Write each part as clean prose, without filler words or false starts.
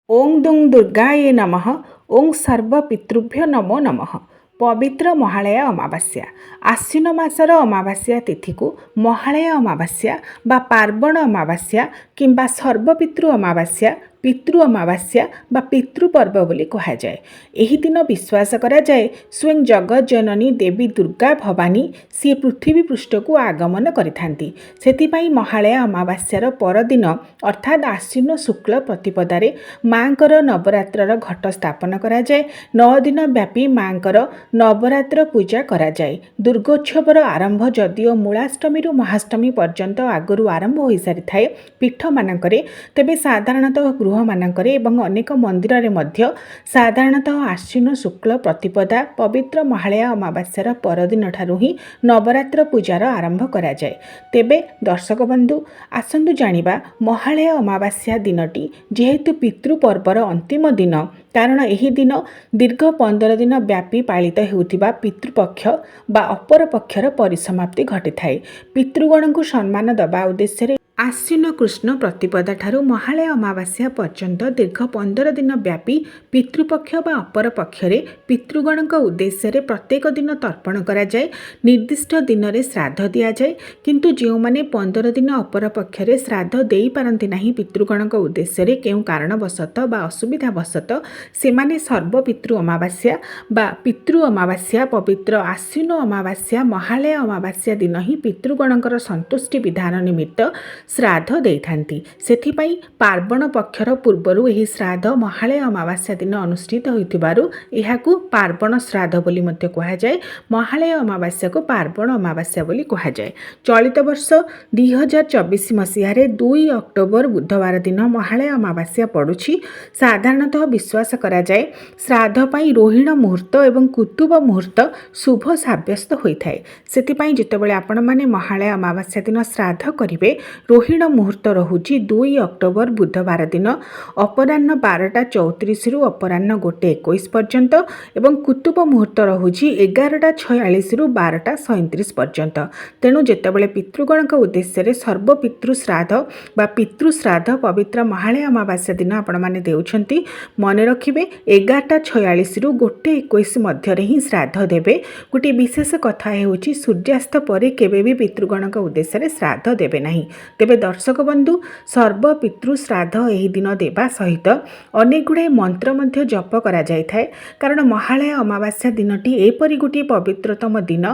ओं दुं दुर्गाये नमः। ओं सर्वपितृभ्यो नमो नमः। पवित्र महालय अमावास्या आश्विन मासर अमावास्या तिथि को महालय अमावास्या बा पार्वण अमावास्या किंबा सर्वपितृ अमावास्या पितृ अमावास्या बा पितृपर्व बोली कहुए। यही दिन विश्वास करा जाए स्वयं जगत जननी देवी दुर्गा भवानी सी पृथ्वी पृष्ठ को आगमन करिथांती। सेथिपाई महालय अमावास्यार परदिन अर्थात आश्विन शुक्ल प्रतिपदारे माँकर नवरात्रर घट स्थापन करा जाए। 9 दिन व्यापी माँकर नवरात्र पूजा करा जाए। दुर्गोत्सवर आरंभ जदिओ मूलाष्टमी महाष्टमी पर्यंत आगु आरंभ हो सारी थाए पीठ मानकरे, तेबे साधारणतः गृह मानकरे एवं अनेक मंदिर रे मध्य साधारणतः आश्विन शुक्ल प्रतिपदा पवित्र महालय अमावास्यार परदिन ठारू ही नवरात्र पूजार आरंभ करा जाए। तेबे दर्शक बंधु आसंतु जानिबा महालय अमावास्या दिनटी जेहेतु पितृपर्वर अंतिम दिन, कारण यही दिन दीर्घ 15 दिन व्यापी पालित होउथिबा पितृपक्ष बा अपर पक्षर परिसमाप्ति घटिथाए। पितृगण को सम्मान दबा उद्देश्य आश्विन कृष्ण प्रतिपदा ठारू महालय अमावास्या पर्यंत दीर्घ 15 दिन व्यापी पितृपक्ष बा अपर पक्षरे पितृगण उद्देश्य रे प्रत्येक दिन तर्पण करा जाए। निर्दिष्ट दिन रे श्राद्ध दिया जाए, किंतु जो माने 15 दिन अपर पक्षरे श्राद्ध देई पारंती नाही पितृगण उद्देश्य रे केउ कारणवशत बा असुविधा वशत से माने सर्वपितृ अमावास्या बा पितृ अमावास्या पवित्र आश्विन अमावास्या महालय अमावास्या दिन ही पितृगणकर संतुष्टि विधान निमित्त श्राद्ध देइथांती। सेथिपाई पार्वण पक्षर पूर्वरु एही श्राद्ध महालय अमावास्या दिन अनुष्ठित होइथिबारु एहाकु पार्वण श्राद्ध बोली मध्ये कहा जाए। महालय अमावास्या को पार्वण अमावास्या बोली कहा जाए। चलित वर्ष 2024 मसीह 2 अक्टोबर बुधवार दिन महालय अमावास्या पड़ुछि। साधारणतः विश्वास करा जाए श्राद्ध पाई रोहिण मुहूर्त एवं कुतुब मुहूर्त शुभ साब्यस्त होइथाए। सेथिपाई जेतेबेले आपण माने महालय अमावास्या दिन श्राद्ध करिवे, रोहिण मुहूर्त रहुछि 2 अक्टोबर बुधवार दिन अपराह्न 12:34 रु अपराह्न 1:21 पर्यंत एवं कुतुब मुहूर्त रहुछि 11:46 रु 12:37 पर्यंत। तेणु जेतेबेले पितृगण उद्देश्य रे सर्वपितृ श्राद्ध बा पितृ श्राद्ध पवित्र महालय अमावास्या दिन आपण माने देउछंती, मने रखिबे 11:46 रु 1:21 मध्य ही श्राद्ध देबे। गोटे विशेष कथा हेउछि सूर्यास्त परे केबे भी पितृगण उद्देश्य रे श्राद्ध देबे नाही। तेबे दर्शक बंधु सर्वपितृ श्राद्ध एही दिन देवा सहित अनेक गुड़े मंत्र मध्य जप करा जाय थाए। कारण महालय अमावास्या दिनटी एपरी गोटे पवित्रतम दिन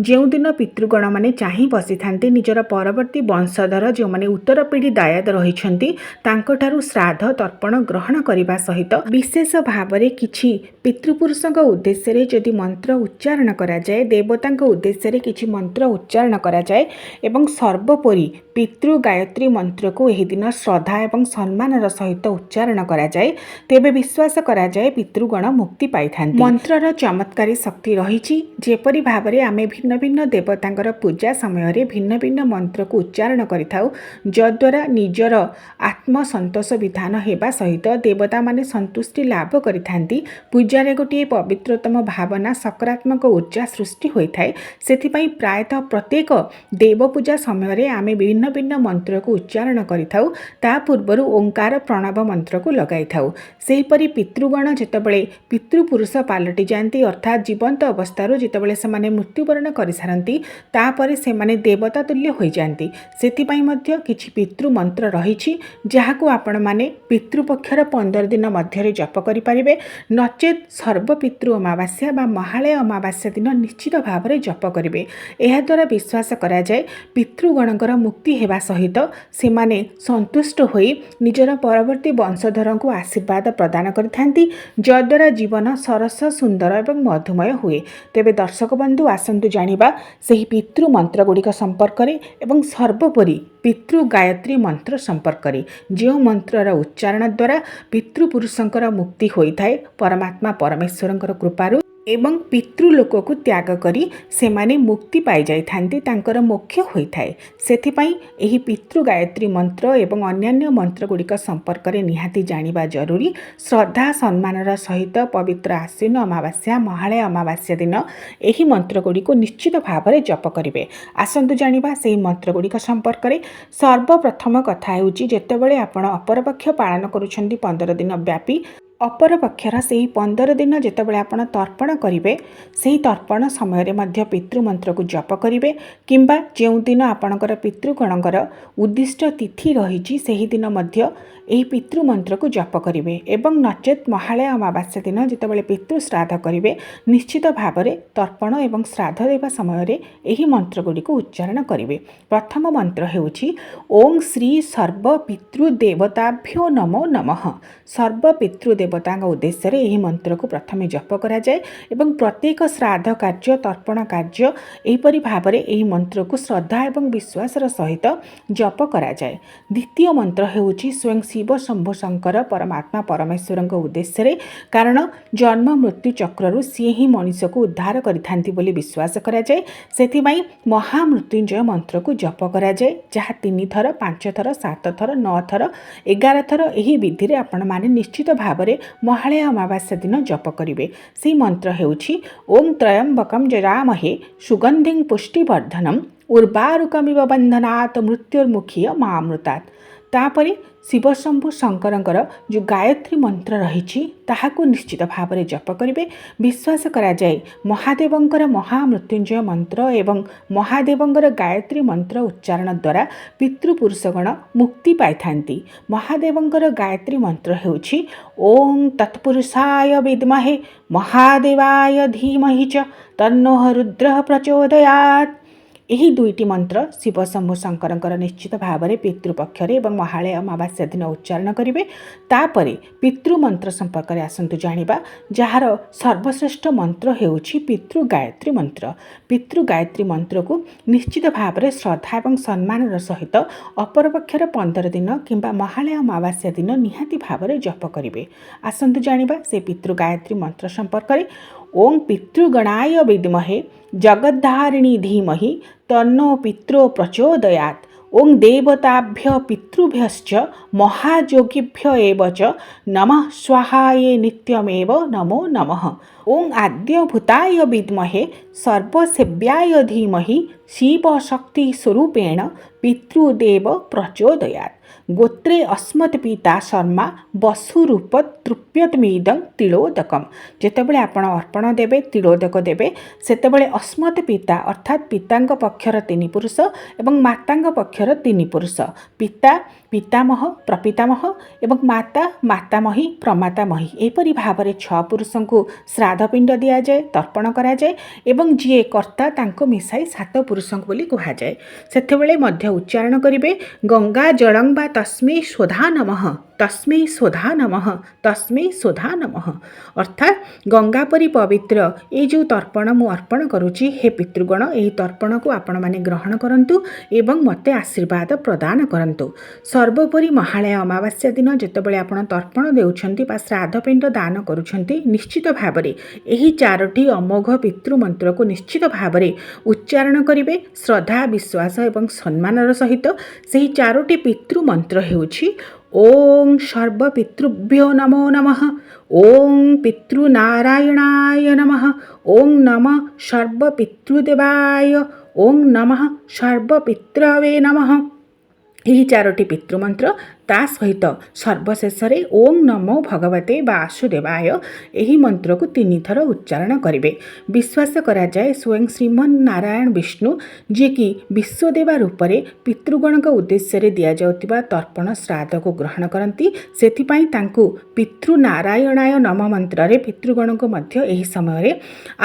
जो दिन पितृगण माने चाहि बसी थांते निजर परवर्ती वंशधर जो माने उत्तर पीढ़ी दायाद रहिछंती तांको श्राद्ध तर्पण ग्रहण करने सहित विशेष भाव में किछि पितृपुरुषों उद्देश्य रे जदि मंत्र उच्चारण करा जाए, देवता उद्देश्य रे किछि मंत्र उच्चारण करा जाए एवं सर्वोपरि पितृ गायत्री मंत्र को यही दिन श्रद्धा एवं सम्मान सहित उच्चारण करा जाए, तेबे विश्वास करा जाए पितृगण मुक्ति पाई थांती। मंत्रर चमत्कारी शक्ति रही जेपरी भाव में आमे भिन्न भिन्न देवतांकर पूजा समय रे भिन्न भिन्न मंत्र को उच्चारण करिथाउ, जद्वारा निजर आत्म संतोष विधान हेबा सहित देवता माने संतुष्टि लाभ करिथांती। पूजारे गोटे पवित्रतम भावना सकारात्मक ऊर्जा सृष्टि होइथाए। सेथिपाई प्रायतः प्रत्येक देव पूजा समय रे आमे भिन्न भिन्न मंत्र को उच्चारण करिथाउ, ता पूर्वरु ओंकार प्रणव मंत्र को लगाई थाउ। सेहीपरि पितृगण जेतेबेले पितृपुरुष पालटि जाती, अर्थात जीवंत अवस्थारु जेतेबेले सेमाने मृत्युवरण करि सारंती तापरे सेमाने देवता तुल्य होई जांती। सेथिपाई मध्य किछि पितृ मंत्र रहिछि जाहाकु आपण माने पितृपक्षर 15 दिन मध्यरे जप करि परिबे, नचेत सर्वपितृ अमावास्या बा महालय अमावास्या दिन निश्चित भाव में जप करिवे। एहा द्वारा विश्वास करा जाए पितृगणकर मुक्ति हेबा सहित सेमाने संतुष्ट होई निजर परवर्ती वंशधर को आशीर्वाद प्रदान करिथांती, जद्वारा जीवन सरस सुंदर एवं मधुमय हुए। तेबे दर्शक बंधु आसंतु जानिबा सेही पितृ मंत्र गुड़िक संपर्क रे एवं सर्वोपरि पितृ गायत्री मंत्र संपर्क रे, जो मंत्रर उच्चारण द्वारा पितृपुरुषंकर मुक्ति होई थाए परमात्मा परमेश्वरंकर कृपारु। ଏବଂ ପିତୃଲୋକକୁ ତ୍ୟାଗ କରି ସେମାନେ ମୁକ୍ତି ପାଇଯାଇଥାନ୍ତି, ତାଙ୍କର ମୋକ୍ଷ ହୋଇଥାଏ। ସେଥିପାଇଁ ଏହି ପିତୃ ଗାୟତ୍ରୀ ମନ୍ତ୍ର ଏବଂ ଅନ୍ୟାନ୍ୟ ମନ୍ତ୍ରଗୁଡ଼ିକ ସମ୍ପର୍କରେ ନିହାତି ଜାଣିବା ଜରୁରୀ। ଶ୍ରଦ୍ଧା ସମ୍ମାନର ସହିତ ପବିତ୍ର ଆଶ୍ୱିନ ଅମାବାସ୍ୟା, ମହାଳୟା ଅମାବାସ୍ୟା ଦିନ ଏହି ମନ୍ତ୍ରଗୁଡ଼ିକୁ ନିଶ୍ଚିତ ଭାବରେ ଜପ କରିବେ। ଆସନ୍ତୁ ଜାଣିବା ସେହି ମନ୍ତ୍ରଗୁଡ଼ିକ ସମ୍ପର୍କରେ। ସର୍ବପ୍ରଥମ କଥା ହେଉଛି, ଯେତେବେଳେ ଆପଣ ଅପରପକ୍ଷ ପାଳନ କରୁଛନ୍ତି 15 ଦିନ ବ୍ୟାପୀ, ଅପରପକ୍ଷର ସେହି 15 ଦିନ ଯେତେବେଳେ ଆପଣ ତର୍ପଣ କରିବେ, ସେହି ତର୍ପଣ ସମୟରେ ମଧ୍ୟ ପିତୃମନ୍ତ୍ରକୁ ଜପ କରିବେ। କିମ୍ବା ଯେଉଁଦିନ ଆପଣଙ୍କର ପିତୃଗଣଙ୍କର ଉଦ୍ଦିଷ୍ଟ ତିଥି ରହିଛି ସେହିଦିନ ମଧ୍ୟ ଏହି ପିତୃମନ୍ତ୍ରକୁ ଜପ କରିବେ। ଏବଂ ନଚେତ୍ ମହାଳୟା ଅମାବାସ୍ୟା ଦିନ ଯେତେବେଳେ ପିତୃ ଶ୍ରାଦ୍ଧ କରିବେ, ନିଶ୍ଚିତ ଭାବରେ ତର୍ପଣ ଏବଂ ଶ୍ରାଦ୍ଧ ଦେବା ସମୟରେ ଏହି ମନ୍ତ୍ରଗୁଡ଼ିକୁ ଉଚ୍ଚାରଣ କରିବେ। ପ୍ରଥମ ମନ୍ତ୍ର ହେଉଛି ଓଂ ଶ୍ରୀ ସର୍ବ ପିତୃଦେବତାଭ୍ୟୋ ନମୋ ନମଃ। ସର୍ବ ପିତୃଦେବତାଙ୍କ ଉଦ୍ଦେଶ୍ୟରେ ଏହି ମନ୍ତ୍ରକୁ ପ୍ରଥମେ ଜପ କରାଯାଏ ଏବଂ ପ୍ରତ୍ୟେକ ଶ୍ରାଦ୍ଧ କାର୍ଯ୍ୟ, ତର୍ପଣ କାର୍ଯ୍ୟ ଏହିପରି ଭାବରେ ଏହି ମନ୍ତ୍ରକୁ ଶ୍ରଦ୍ଧା ଏବଂ ବିଶ୍ୱାସର ସହିତ ଜପ କରାଯାଏ। ଦ୍ୱିତୀୟ ମନ୍ତ୍ର ହେଉଛି ସ୍ୱୟଂ ଶିବ ଶମ୍ଭୁ ଶଙ୍କର ପରମାତ୍ମା ପରମେଶ୍ୱରଙ୍କ ଉଦ୍ଦେଶ୍ୟରେ, କାରଣ ଜନ୍ମ ମୃତ୍ୟୁ ଚକ୍ରରୁ ସିଏ ହିଁ ମଣିଷକୁ ଉଦ୍ଧାର କରିଥାନ୍ତି ବୋଲି ବିଶ୍ୱାସ କରାଯାଏ। ସେଥିପାଇଁ ମହାମୃତ୍ୟୁଞ୍ଜୟ ମନ୍ତ୍ରକୁ ଜପ କରାଯାଏ, ଯାହା 3 ଥର, 5 ଥର, 7 ଥର, 9 ଥର, 11 ଥର ଏହି ବିଧିରେ ଆପଣମାନେ ନିଶ୍ଚିତ ଭାବରେ ମହାଳୟା ଅମାବାସ୍ୟା ଦିନ ଜପ କରିବେ। ସେହି ମନ୍ତ୍ର ହେଉଛି ଓଂ ତ୍ରୟମ୍ବକଂ ଯଜାମହେ ସୁଗନ୍ଧିଂ ପୁଷ୍ଟିବର୍ଦ୍ଧନମ୍ ଉର୍ବାରୁକମିବ ବନ୍ଧନାତ୍ ମୃତ୍ୟୁର୍ମୁକ୍ଷୀୟ ମାମୃତାତ୍। ତାପରେ ଶିବଶମ୍ଭୁ ଶଙ୍କରଙ୍କର ଯେଉଁ ଗାୟତ୍ରୀ ମନ୍ତ୍ର ରହିଛି ତାହାକୁ ନିଶ୍ଚିତ ଭାବରେ ଜପ କରିବେ। ବିଶ୍ୱାସ କରାଯାଏ ମହାଦେବଙ୍କର ମହାମୃତ୍ୟୁଞ୍ଜୟ ମନ୍ତ୍ର ଏବଂ ମହାଦେବଙ୍କର ଗାୟତ୍ରୀ ମନ୍ତ୍ର ଉଚ୍ଚାରଣ ଦ୍ୱାରା ପିତୃପୁରୁଷଗଣ ମୁକ୍ତି ପାଇଥାନ୍ତି। ମହାଦେବଙ୍କର ଗାୟତ୍ରୀ ମନ୍ତ୍ର ହେଉଛି ଓଂ ତତ୍ପୁରୁଷାୟ ବିଦ୍ମହେ ମହାଦେବାୟ ଧୀମହି ଚ ତନ୍ନୋ ରୁଦ୍ରଃ ପ୍ରଚୋଦୟାତ୍। ଏହି ଦୁଇଟି ମନ୍ତ୍ର ଶିବଶମ୍ଭୁ ଶଙ୍କରଙ୍କର ନିଶ୍ଚିତ ଭାବରେ ପିତୃପକ୍ଷରେ ଏବଂ ମହାଳୟା ଅମାବାସ୍ୟା ଦିନ ଉଚ୍ଚାରଣ କରିବେ। ତାପରେ ପିତୃମନ୍ତ୍ର ସମ୍ପର୍କରେ ଆସନ୍ତୁ ଜାଣିବା, ଯାହାର ସର୍ବଶ୍ରେଷ୍ଠ ମନ୍ତ୍ର ହେଉଛି ପିତୃ ଗାୟତ୍ରୀ ମନ୍ତ୍ର। ପିତୃ ଗାୟତ୍ରୀ ମନ୍ତ୍ରକୁ ନିଶ୍ଚିତ ଭାବରେ ଶ୍ରଦ୍ଧା ଏବଂ ସମ୍ମାନର ସହିତ ଅପରପକ୍ଷର 15 ଦିନ କିମ୍ବା ମହାଳୟା ଅମାବାସ୍ୟା ଦିନ ନିହାତି ଭାବରେ ଜପ କରିବେ। ଆସନ୍ତୁ ଜାଣିବା ସେ ପିତୃ ଗାୟତ୍ରୀ ମନ୍ତ୍ର ସମ୍ପର୍କରେ। ଓଂ ପିତୃଗଣାୟ ବିଦ୍ମହେ ଜଗଦ୍ଧାରିଣୀ ଧୀମହି ତନ୍ନୋ ପିତ୍ରୋ ପ୍ରଚୋଦୟାତ୍। ଓଂ ଦେବତାଭ୍ୟ ପିତୃଭ୍ୟଶ୍ଚ ମହାଯୋଗୀଭ୍ୟ ଏବ ଚ ନମଃ ସ୍ୱାହାୟେ ନିତ୍ୟମେବ ନମୋ ନମଃ। ଓଂ ଆଦ୍ୟଭୂତାୟ ବିଦ୍ମହେ ସର୍ବସେବ୍ୟାୟ ଧୀମହି ଶିବଶକ୍ତି ସ୍ୱରୂପେଣ ପିତୃଦେବ ପ୍ରଚୋଦୟାତ୍। ଗୋତ୍ରେ ଅସ୍ମତ୍ ପିତା ଶର୍ମା ବସୁରୂପ ତୃପ୍ୟତମିଦଂ ତିଳୋଦକମ୍। ଯେତେବେଳେ ଆପଣ ଅର୍ପଣ ଦେବେ, ତିଳୋଦକ ଦେବେ, ସେତେବେଳେ ଅସ୍ମତ୍ ପିତା ଅର୍ଥାତ୍ ପିତାଙ୍କ ପକ୍ଷର 3 ପୁରୁଷ ଏବଂ ମାତାଙ୍କ ପକ୍ଷର 3 ପୁରୁଷ, ପିତା ପିତାମହ ପ୍ରପିତାମହ ଏବଂ ମାତା ମାତାମହୀ ପ୍ରମାତାମହୀ, ଏହିପରି ଭାବରେ 6 ପୁରୁଷଙ୍କୁ ଶ୍ରାଦ୍ଧପିଣ୍ଡ ଦିଆଯାଏ, ତର୍ପଣ କରାଯାଏ ଏବଂ ଯିଏ କର୍ତ୍ତା ତାଙ୍କୁ ମିଶାଇ 7 ପୁରୁଷଙ୍କୁ ବୋଲି କୁହାଯାଏ। ସେତେବେଳେ ମଧ୍ୟ ଉଚ୍ଚାରଣ କରିବେ ଗଙ୍ଗା ଜଳଂ ବା ତସ୍ମୈ ସ୍ୱଧା ନମଃ, ତସ୍ମୈ ସ୍ୱଧା ନମଃ, ତସ୍ମୈ ସ୍ୱଧା ନମଃ। ଅର୍ଥାତ୍ ଗଙ୍ଗା ପରି ପବିତ୍ର ଏଇ ଯେଉଁ ତର୍ପଣ ମୁଁ ଅର୍ପଣ କରୁଛି, ହେ ପିତୃଗଣ, ଏହି ତର୍ପଣକୁ ଆପଣମାନେ ଗ୍ରହଣ କରନ୍ତୁ ଏବଂ ମୋତେ ଆଶୀର୍ବାଦ ପ୍ରଦାନ କରନ୍ତୁ। ସର୍ବୋପରି ମହାଳୟା ଅମାବାସ୍ୟା ଦିନ ଯେତେବେଳେ ଆପଣ ତର୍ପଣ ଦେଉଛନ୍ତି ବା ଶ୍ରାଦ୍ଧପିଣ୍ଡ ଦାନ କରୁଛନ୍ତି, ନିଶ୍ଚିତ ଭାବରେ ଏହି 4ଟି ଅମୋଘ ପିତୃମନ୍ତ୍ରକୁ ନିଶ୍ଚିତ ଭାବରେ ଉଚ୍ଚାରଣ କରିବେ ଶ୍ରଦ୍ଧା, ବିଶ୍ୱାସ ଏବଂ ସମ୍ମାନର ସହିତ। ସେହି 4ଟି ପିତୃମନ୍ତ୍ର ହେଉଛି ଓଂ ସର୍ବ ପିତୃଭ୍ୟୋ ନମୋ ନମଃ, ଓଂ ପିତୃନାରାୟଣାୟ ନମଃ, ଓଂ ନମଃ ସର୍ବ ପିତୃଦେବାୟ, ଓଂ ନମଃ ସର୍ବ ପିତ୍ରବେ ନମଃ। ଏହି 4ଟି ପିତୃମନ୍ତ୍ର ତା ସହିତ ସର୍ବଶେଷରେ ଓଂ ନମୋ ଭଗବତେ ବାସୁଦେବାୟ ଏହି ମନ୍ତ୍ରକୁ 3 ଥର ଉଚ୍ଚାରଣ କରିବେ। ବିଶ୍ୱାସ କରାଯାଏ ସ୍ୱୟଂ ଶ୍ରୀମନ୍ ନାରାୟଣ ବିଷ୍ଣୁ, ଯିଏକି ବିଶ୍ୱଦେବା ରୂପରେ ପିତୃଗଣଙ୍କ ଉଦ୍ଦେଶ୍ୟରେ ଦିଆଯାଉଥିବା ତର୍ପଣ ଶ୍ରାଦ୍ଧକୁ ଗ୍ରହଣ କରନ୍ତି। ସେଥିପାଇଁ ତାଙ୍କୁ ପିତୃନାରାୟଣାୟ ନମ ମନ୍ତ୍ରରେ ପିତୃଗଣଙ୍କୁ ମଧ୍ୟ ଏହି ସମୟରେ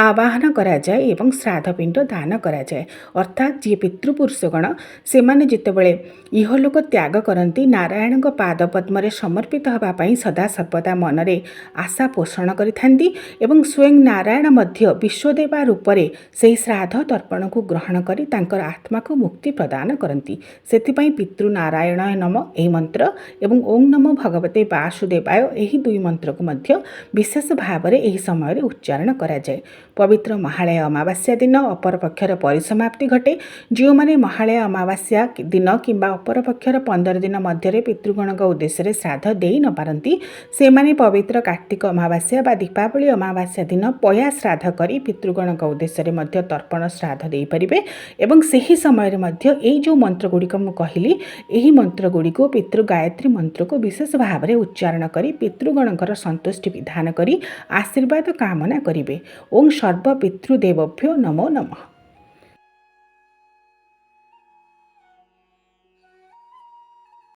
ଆବାହନ କରାଯାଏ ଏବଂ ଶ୍ରାଦ୍ଧପିଣ୍ଡ ଦାନ କରାଯାଏ। ଅର୍ଥାତ୍ ଯିଏ ପିତୃପୁରୁଷଗଣ ସେମାନେ ଯେତେବେଳେ ଇହଲୋକ ତ୍ୟାଗ କରନ୍ତି, ନାରାୟଣ ନାରାୟଣଙ୍କ ପାଦପଦ୍ମରେ ସମର୍ପିତ ହେବା ପାଇଁ ସଦାସର୍ବଦା ମନରେ ଆଶା ପୋଷଣ କରିଥାନ୍ତି ଏବଂ ସ୍ୱୟଂ ନାରାୟଣ ମଧ୍ୟ ବିଶ୍ୱଦେବା ରୂପରେ ସେହି ଶ୍ରାଦ୍ଧ ତର୍ପଣକୁ ଗ୍ରହଣ କରି ତାଙ୍କର ଆତ୍ମାକୁ ମୁକ୍ତି ପ୍ରଦାନ କରନ୍ତି। ସେଥିପାଇଁ ପିତୃନାରାୟଣାୟ ନମ ଏହି ମନ୍ତ୍ର ଏବଂ ଓଂ ନମୋ ଭଗବତେ ବାସୁଦେବାୟ ଏହି ଦୁଇ ମନ୍ତ୍ରକୁ ମଧ୍ୟ ବିଶେଷ ଭାବରେ ଏହି ସମୟରେ ଉଚ୍ଚାରଣ କରାଯାଏ। ପବିତ୍ର ମହାଳୟା ଅମାବାସ୍ୟା ଦିନ ଅପରପକ୍ଷର ପରିସମାପ୍ତି ଘଟେ। ଯେଉଁମାନେ ମହାଳୟା ଅମାବାସ୍ୟା ଦିନ କିମ୍ବା ଅପରପକ୍ଷର 15 ଦିନ ମଧ୍ୟରେ ପିତୃଗଣଙ୍କ ଉଦ୍ଦେଶ୍ୟରେ ଶ୍ରାଦ୍ଧ ଦେଇ ନ ପାରନ୍ତି, ସେମାନେ ପବିତ୍ର କାର୍ତ୍ତିକ ଅମାବାସ୍ୟା ବା ଦୀପାବଳି ଅମାବାସ୍ୟା ଦିନ ପୟା ଶ୍ରାଦ୍ଧ କରି ପିତୃଗଣଙ୍କ ଉଦ୍ଦେଶ୍ୟରେ ମଧ୍ୟ ତର୍ପଣ ଶ୍ରାଦ୍ଧ ଦେଇପାରିବେ ଏବଂ ସେହି ସମୟରେ ମଧ୍ୟ ଏଇ ଯେଉଁ ମନ୍ତ୍ରଗୁଡ଼ିକ ମୁଁ କହିଲି, ଏହି ମନ୍ତ୍ରଗୁଡ଼ିକୁ ପିତୃ ଗାୟତ୍ରୀ ମନ୍ତ୍ରକୁ ବିଶେଷ ଭାବରେ ଉଚ୍ଚାରଣ କରି ପିତୃଗଣଙ୍କର ସନ୍ତୁଷ୍ଟି ବିଧାନ କରି ଆଶୀର୍ବାଦ କାମନା କରିବେ। ଓଂ ସର୍ବ ପିତୃଦେବଭ୍ୟୋ ନମୋ ନମଃ।